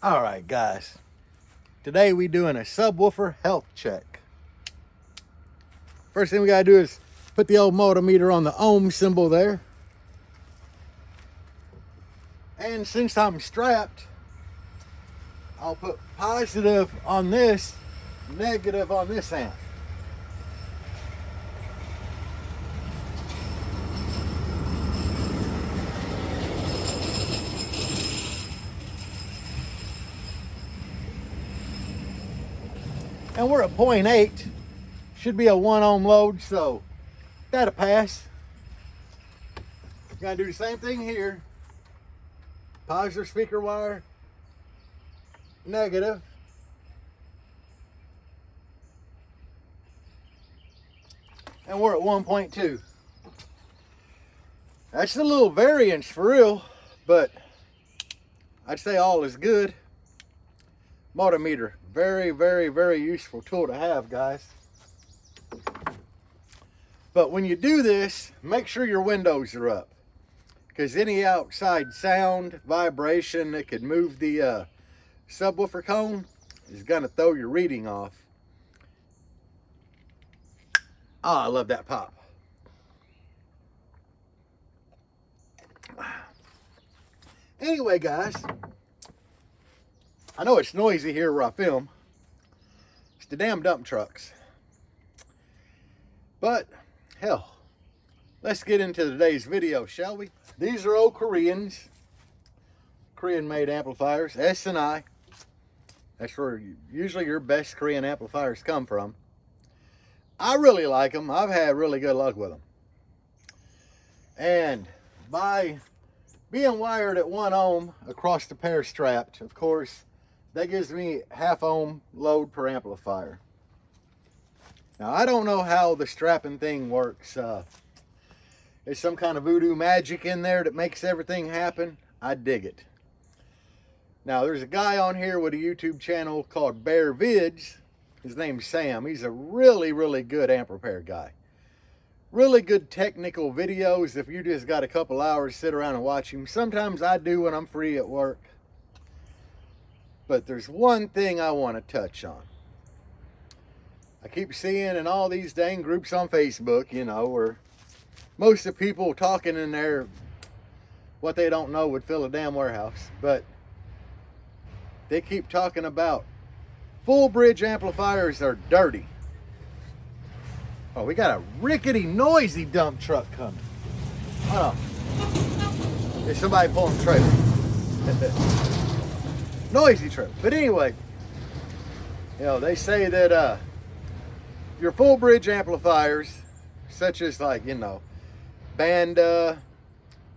All right, guys. Today we doing a subwoofer health check. First thing we gotta do is put the old multimeter on the ohm symbol there. And since I'm strapped, I'll put positive on this, negative on this amp. And we're at 0.8. Should be a 1 ohm load, so that'll pass. Gotta do the same thing here. Positive speaker wire, negative. And we're at 1.2. That's a little variance for real, but I'd say all is good. Multimeter, very, very, very useful tool to have, guys. But when you do this, make sure your windows are up, because any outside sound, vibration that could move the subwoofer cone is gonna throw your reading off. Oh, I love that pop. Anyway, guys, I know it's noisy here where I film. It's the damn dump trucks. But, hell, let's get into today's video, shall we? These are old Koreans. Korean-made amplifiers, S&I. That's where usually your best Korean amplifiers come from. I really like them. I've had really good luck with them. And by being wired at 1 ohm across the pair strapped, of course, that gives me 0.5 ohm load per amplifier. Now, I don't know how the strapping thing works. There's some kind of voodoo magic in there that makes everything happen. I dig it. Now, there's a guy on here with a YouTube channel called Bear Vids. His name's Sam. He's a really, really good amp repair guy. Really good technical videos if you just got a couple hours to sit around and watch him. Sometimes I do when I'm free at work. But there's one thing I want to touch on. I keep seeing in all these dang groups on Facebook, you know, where most of the people talking in there, what they don't know would fill a damn warehouse. But they keep talking about full bridge amplifiers are dirty. Oh, we got a rickety, noisy dump truck coming. Oh, there's somebody pulling the trailer. Noisy trailer. But anyway, you know, they say that your full bridge amplifiers, such as like, you know, Banda,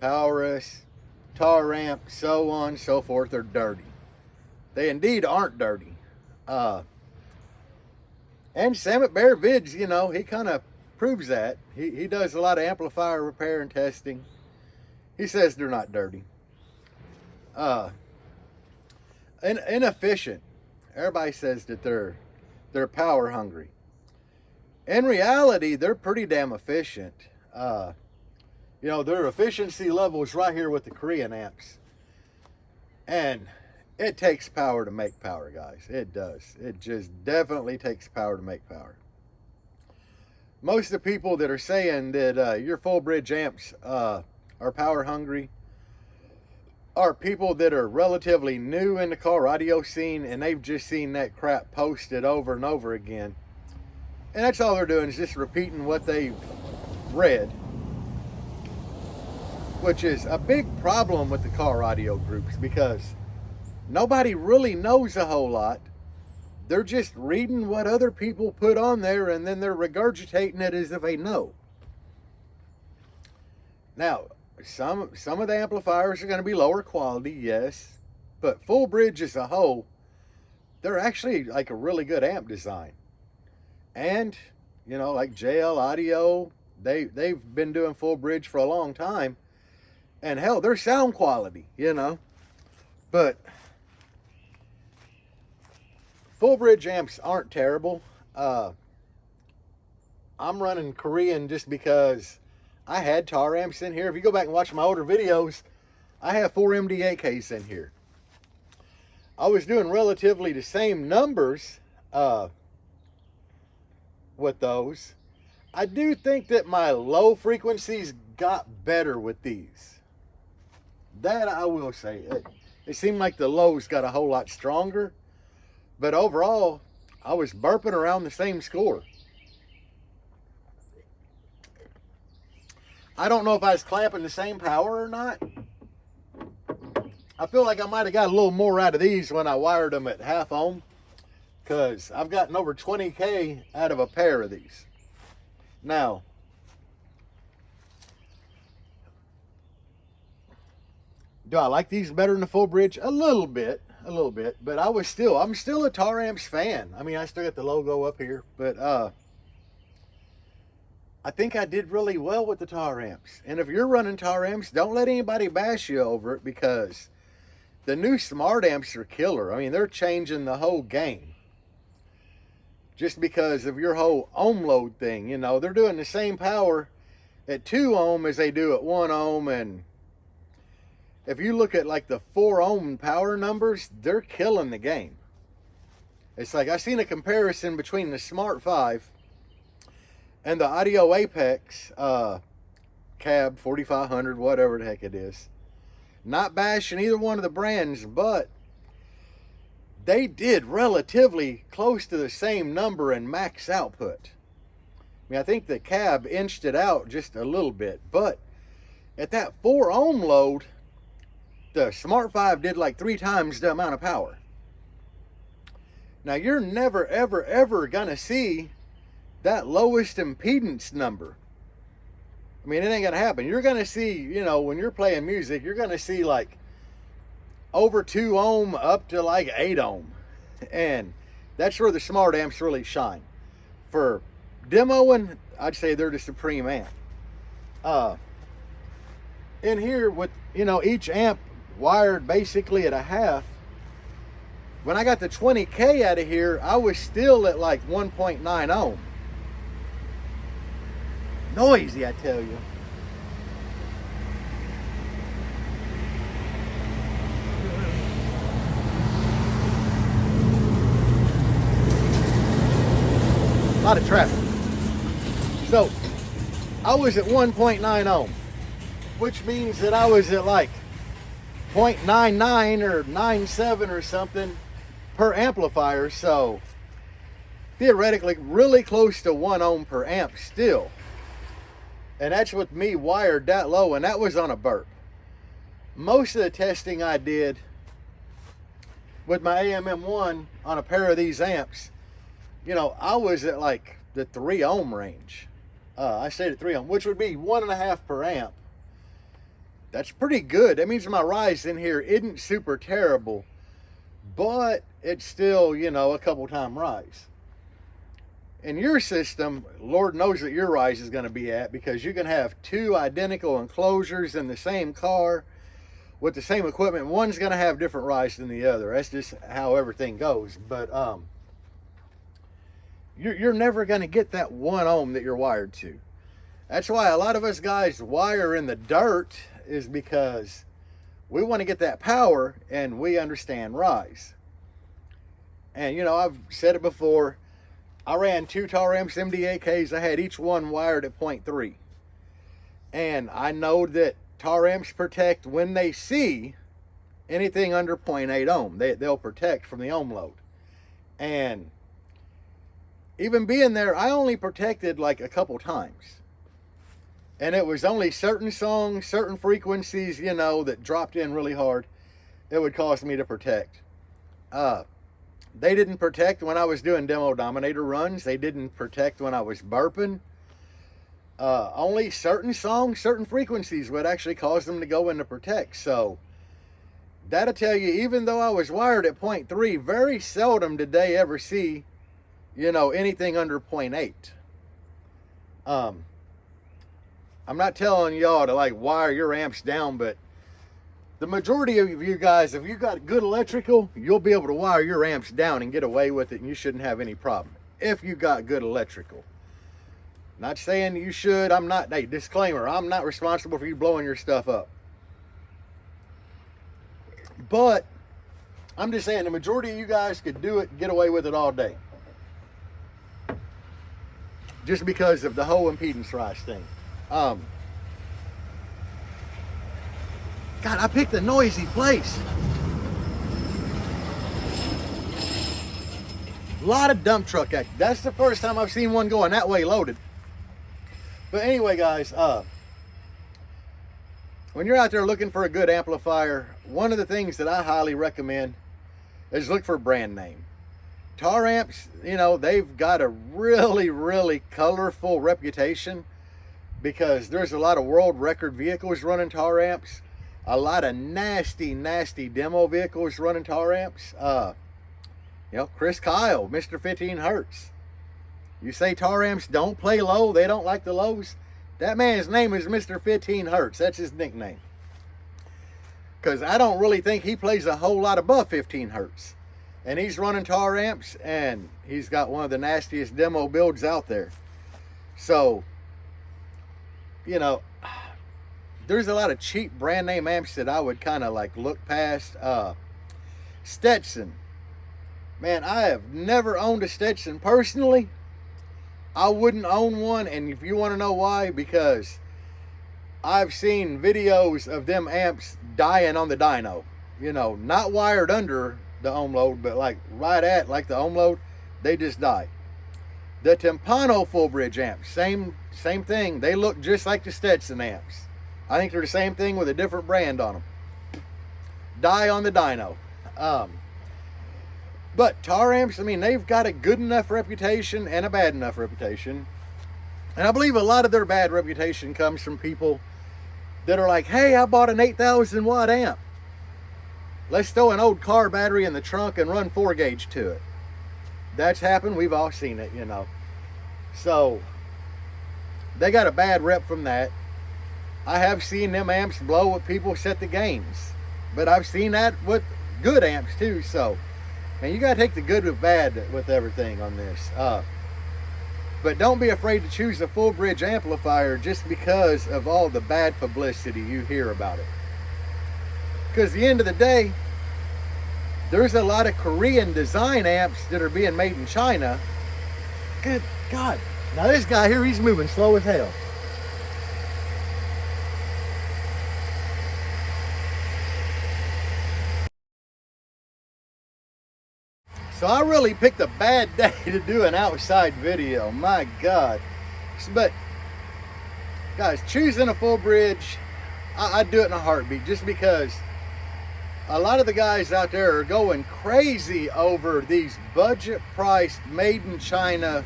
Powerus, Taramp, so on and so forth, are dirty. They indeed aren't dirty. And Sam at Bear Vids, you know, he kind of proves that. He does a lot of amplifier repair and testing. He says they're not dirty. Inefficient. Everybody says that they're power hungry. In reality, they're pretty damn efficient. You know, their efficiency level is right here with the Korean amps. And it takes power to make power, guys. It does. It just definitely takes power to make power. Most of the people that are saying that your full bridge amps are power hungry are people that are relatively new in the car audio scene, and they've just seen that crap posted over and over again. And that's all they're doing, is just repeating what they've read, which is a big problem with the car audio groups, because nobody really knows a whole lot. They're just reading what other people put on there, and then they're regurgitating it as if they know. Now, some of the amplifiers are going to be lower quality, yes, but full bridge as a whole, they're actually like a really good amp design. And, you know, like JL Audio, they've been doing full bridge for a long time, and hell, their sound quality, you know. But full bridge amps aren't terrible. I'm running Korean just because I had tar amps in here. If you go back and watch my older videos, I have 4 MD8Ks in here. I was doing relatively the same numbers with those. I do think that my low frequencies got better with these. That I will say. It seemed like the lows got a whole lot stronger. But overall, I was burping around the same score. I don't know if I was clamping the same power or not. I feel like I might have got a little more out of these when I wired them at half ohm, because I've gotten over 20K out of a pair of these. Now, do I like these better than the full bridge? A little bit, but I'm still a Taramps fan. I mean, I still got the logo up here, but I think I did really well with the Taramps. And if you're running Taramps, don't let anybody bash you over it, because the new smart amps are killer. I mean, they're changing the whole game. Just because of your whole ohm load thing, you know, they're doing the same power at 2 ohm as they do at 1 ohm. And if you look at like the 4 ohm power numbers, they're killing the game. It's like I seen a comparison between the Smart 5 and the Audio Apex Cab 4500, whatever the heck it is. Not bashing either one of the brands, but they did relatively close to the same number in max output. I mean, I think the Cab inched it out just a little bit, but at that 4 ohm load, the Smart 5 did like 3 times the amount of power. Now, you're never, ever, ever gonna see that lowest impedance number. I mean, it ain't gonna happen. You're gonna see, you know, when you're playing music, you're gonna see like over 2 ohm up to like 8 ohm. And that's where the smart amps really shine. For demoing, I'd say they're the supreme amp. In here with, you know, each amp wired basically at a half, when I got the 20K out of here, I was still at like 1.9 ohm. Noisy, I tell you. A lot of traffic. So I was at 1.9 ohm, which means that I was at like 0.99 or 97 or something per amplifier. So theoretically really close to 1 ohm per amp still. And that's with me wired that low, and that was on a burp. Most of the testing I did with my AMM1 on a pair of these amps, you know, I was at like the 3 ohm range. I stayed at 3 ohm, which would be 1.5 per amp. That's pretty good. That means my rise in here isn't super terrible, but it's still, you know, a couple time rise. In your system, Lord knows what your rise is going to be at, because you can have 2 identical enclosures in the same car with the same equipment. One's going to have different rise than the other. That's just how everything goes. But you're never going to get that 1 ohm that you're wired to. That's why a lot of us guys wire in the dirt, is because we want to get that power and we understand rise. And, you know, I've said it before. I ran 2 Taramps MD8Ks. I had each one wired at 0.3. And I know that Taramps protect when they see anything under 0.8 ohm. They'll protect from the ohm load. And even being there, I only protected like a couple times. And it was only certain songs, certain frequencies, you know, that dropped in really hard. It would cause me to protect. They didn't protect when I was doing demo Dominator runs. They didn't protect when I was burping. Only certain songs, certain frequencies would actually cause them to go into protect. So that'll tell you, even though I was wired at 0.3, very seldom did they ever see, you know, anything under 0.8. I'm not telling y'all to like wire your amps down, but the majority of you guys, if you got good electrical, you'll be able to wire your amps down and get away with it, and you shouldn't have any problem if you got good electrical. Not saying you should. I'm not, hey, disclaimer, I'm not responsible for you blowing your stuff up. But I'm just saying the majority of you guys could do it, get away with it all day. Just because of the whole impedance rise thing. God, I picked a noisy place. A lot of dump truck act. That's the first time I've seen one going that way loaded. But anyway, guys, when you're out there looking for a good amplifier, one of the things that I highly recommend is look for a brand name. Taramps, you know, they've got a really, really colorful reputation because there's a lot of world record vehicles running Taramps, a lot of nasty, nasty demo vehicles running Taramps. You know, Chris Kyle, Mr. 15 Hertz. You say Taramps don't play low, they don't like the lows. That man's name is Mr. 15 Hertz. That's his nickname. Because I don't really think he plays a whole lot above 15 Hertz. And he's running Taramps, and he's got one of the nastiest demo builds out there. So, you know, there's a lot of cheap brand name amps that I would kind of like look past. Stetson. Man, I have never owned a Stetson personally. I wouldn't own one, and if you want to know why, because I've seen videos of them amps dying on the dyno. You know, not wired under the ohm load, but like right at like the ohm load, they just die. The Timpano full bridge amps, same thing. They look just like the Stetson amps. I think they're the same thing with a different brand on them. Die on the dyno. But Taramps, I mean, they've got a good enough reputation and a bad enough reputation. And I believe a lot of their bad reputation comes from people that are like, hey, I bought an 8,000 watt amp. Let's throw an old car battery in the trunk and run 4 gauge to it. That's happened. We've all seen it, you know. So, they got a bad rep from that. I have seen them amps blow what people set the gains. But I've seen that with good amps too, so. And you got to take the good with bad with everything on this. But don't be afraid to choose a full bridge amplifier just because of all the bad publicity you hear about it. Because at the end of the day, there's a lot of Korean design amps that are being made in China. Good God. Now this guy here, he's moving slow as hell. So I really picked a bad day to do an outside video. My God. But, guys, choosing a full bridge, I'd do it in a heartbeat just because a lot of the guys out there are going crazy over these budget priced made in China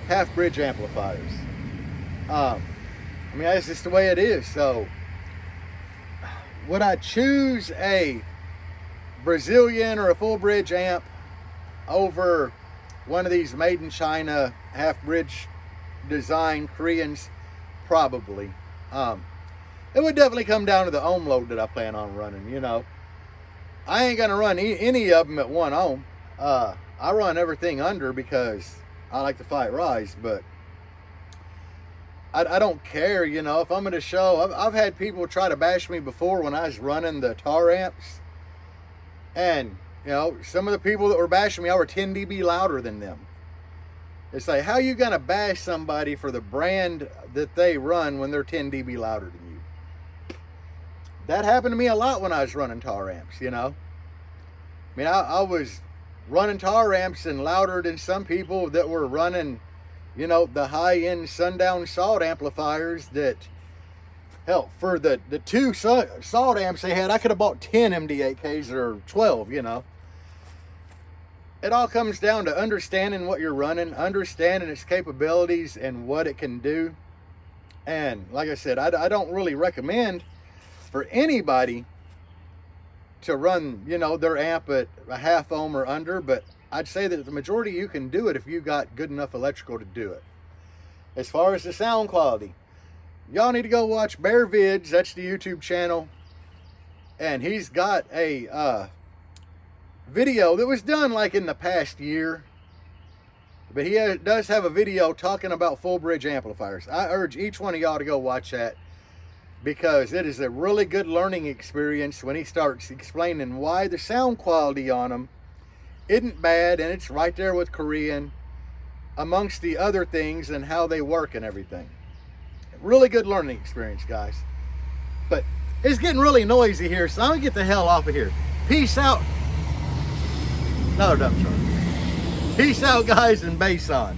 half bridge amplifiers. I mean, that's just the way it is. So would I choose a Brazilian or a full bridge amp over one of these made in China half bridge design Koreans? Probably. It would definitely come down to the ohm load that I plan on running, you know. I ain't gonna run any of them at 1 ohm. I run everything under because I like to fight rise, but I don't care, you know. If I'm gonna show, I've had people try to bash me before when I was running the Taramps, and you know, some of the people that were bashing me, I were 10 dB louder than them. It's like, how you gonna bash somebody for the brand that they run when they're 10 dB louder than you? That happened to me a lot when I was running Taramps, you know. I mean, I was running Taramps and louder than some people that were running, you know, the high-end Sundown Salt amplifiers that, hell, for the 2 Salt amps they had, I could have bought 10 MD8Ks or 12, you know. It all comes down to understanding what you're running, understanding its capabilities and what it can do. And like I said, I don't really recommend for anybody to run, you know, their amp at a half ohm or under, but I'd say that the majority of you can do it if you got good enough electrical to do it. As far as the sound quality, y'all need to go watch Bear Vids. That's the YouTube channel. And he's got a video that was done like in the past year. But he does have a video talking about full bridge amplifiers. I urge each one of y'all to go watch that. because it is a really good learning experience when he starts explaining why the sound quality on them isn't bad, and it's right there with Korean amongst the other things and how they work and everything. Really good learning experience, guys. But it's getting really noisy here, so I'm gonna get the hell off of here. Peace out. Another dump truck. Peace out, guys, and bass on.